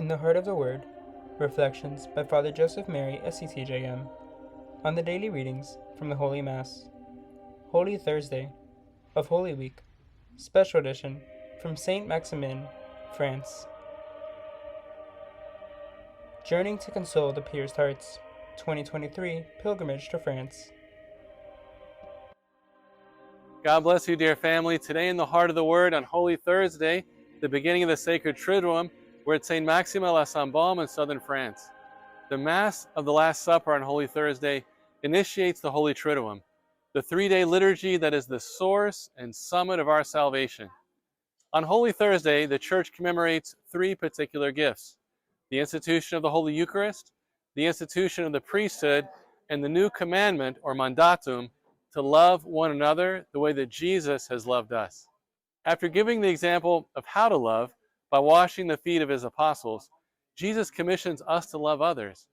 In the Heart of the Word, Reflections by Father Joseph Mary, SCTJM, on the daily readings from the Holy Mass. Holy Thursday of Holy Week, Special Edition from Saint Maximin, France. Journeying to Console the Pierced Hearts, 2023 Pilgrimage to France. God bless you, dear family. Today in the Heart of the Word on Holy Thursday, the beginning of the Sacred Triduum, we're at St. Maximin la Sainte-Baume in southern France. The Mass of the Last Supper on Holy Thursday initiates the Holy Triduum, the three-day liturgy that is the source and summit of our salvation. On Holy Thursday, the Church commemorates three particular gifts: the institution of the Holy Eucharist, the institution of the priesthood, and the new commandment, or mandatum, to love one another the way that Jesus has loved us. After giving the example of how to love by washing the feet of his apostles, Jesus commissions us to love others.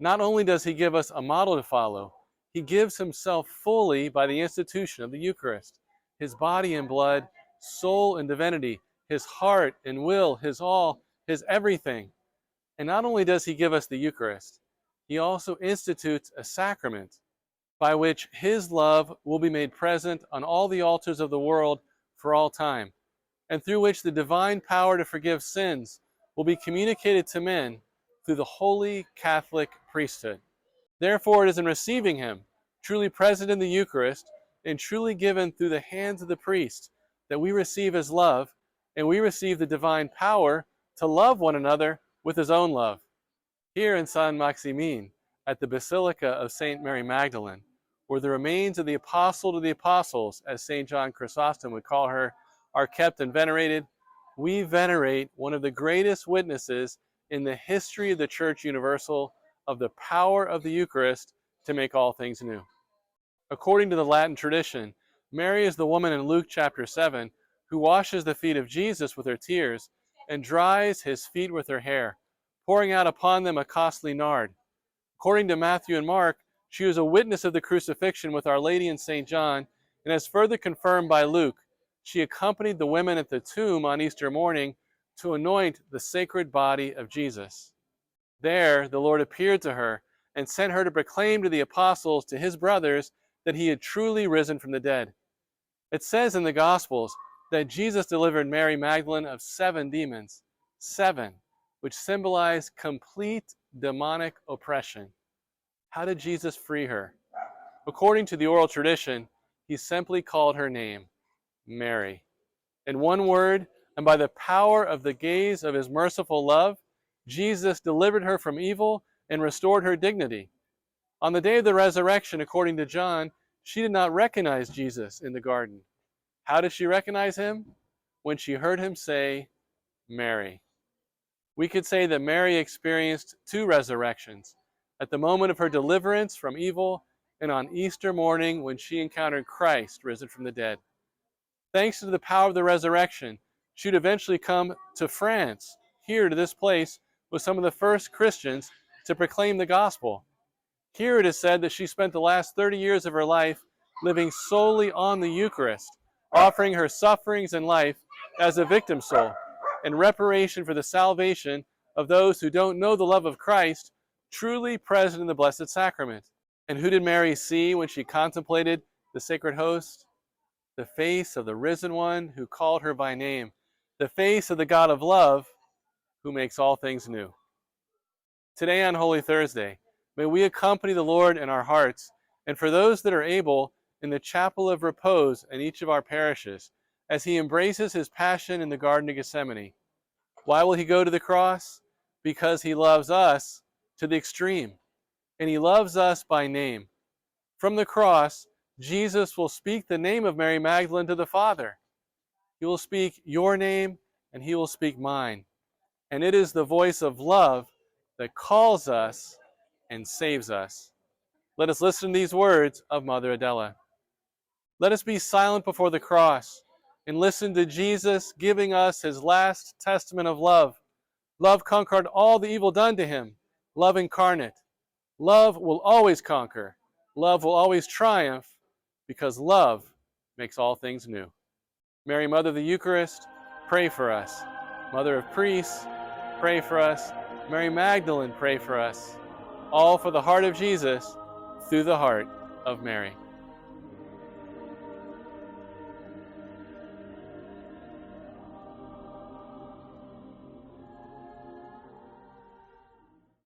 Not only does he give us a model to follow, he gives himself fully by the institution of the Eucharist, his body and blood, soul and divinity, his heart and will, his all, his everything. And not only does he give us the Eucharist, he also institutes a sacrament by which his love will be made present on all the altars of the world for all time, and through which the divine power to forgive sins will be communicated to men through the holy Catholic priesthood. Therefore, it is in receiving him, truly present in the Eucharist, and truly given through the hands of the priest, that we receive his love, and we receive the divine power to love one another with his own love. Here in Saint Maximin, at the Basilica of St. Mary Magdalene, where the remains of the apostle to the apostles, as St. John Chrysostom would call her, are kept and venerated, we venerate one of the greatest witnesses in the history of the Church Universal of the power of the Eucharist to make all things new. According to the Latin tradition, Mary is the woman in Luke chapter 7 who washes the feet of Jesus with her tears and dries his feet with her hair, pouring out upon them a costly nard. According to Matthew and Mark, she was a witness of the crucifixion with Our Lady and St. John, and as further confirmed by Luke, she accompanied the women at the tomb on Easter morning to anoint the sacred body of Jesus. There, the Lord appeared to her and sent her to proclaim to the apostles, to his brothers, that he had truly risen from the dead. It says in the Gospels that Jesus delivered Mary Magdalene of 7 demons, 7, which symbolize complete demonic oppression. How did Jesus free her? According to the oral tradition, he simply called her name, Mary. In one word, and by the power of the gaze of his merciful love, Jesus delivered her from evil and restored her dignity. On the day of the resurrection, according to John, she did not recognize Jesus in the garden. How did she recognize him? When she heard him say, Mary. We could say that Mary experienced 2 resurrections, at the moment of her deliverance from evil and on Easter morning when she encountered Christ risen from the dead. Thanks to the power of the resurrection, she would eventually come to France, here to this place, with some of the first Christians to proclaim the gospel. Here it is said that she spent the last 30 years of her life living solely on the Eucharist, offering her sufferings and life as a victim soul in reparation for the salvation of those who don't know the love of Christ truly present in the Blessed Sacrament. And who did Mary see when she contemplated the sacred host? The face of the risen one who called her by name, the face of the God of love who makes all things new. Today on Holy Thursday, may we accompany the Lord in our hearts, and for those that are able, in the chapel of repose in each of our parishes, as he embraces his passion in the Garden of Gethsemane. Why will he go to the cross? Because he loves us to the extreme, and he loves us by name. From the cross, Jesus will speak the name of Mary Magdalene to the Father. He will speak your name, and he will speak mine. And it is the voice of love that calls us and saves us. Let us listen to these words of Mother Adela. Let us be silent before the cross and listen to Jesus giving us his last testament of love. Love conquered all the evil done to him. Love incarnate. Love will always conquer. Love will always triumph, because love makes all things new. Mary, Mother of the Eucharist, pray for us. Mother of priests, pray for us. Mary Magdalene, pray for us. All for the heart of Jesus through the heart of Mary.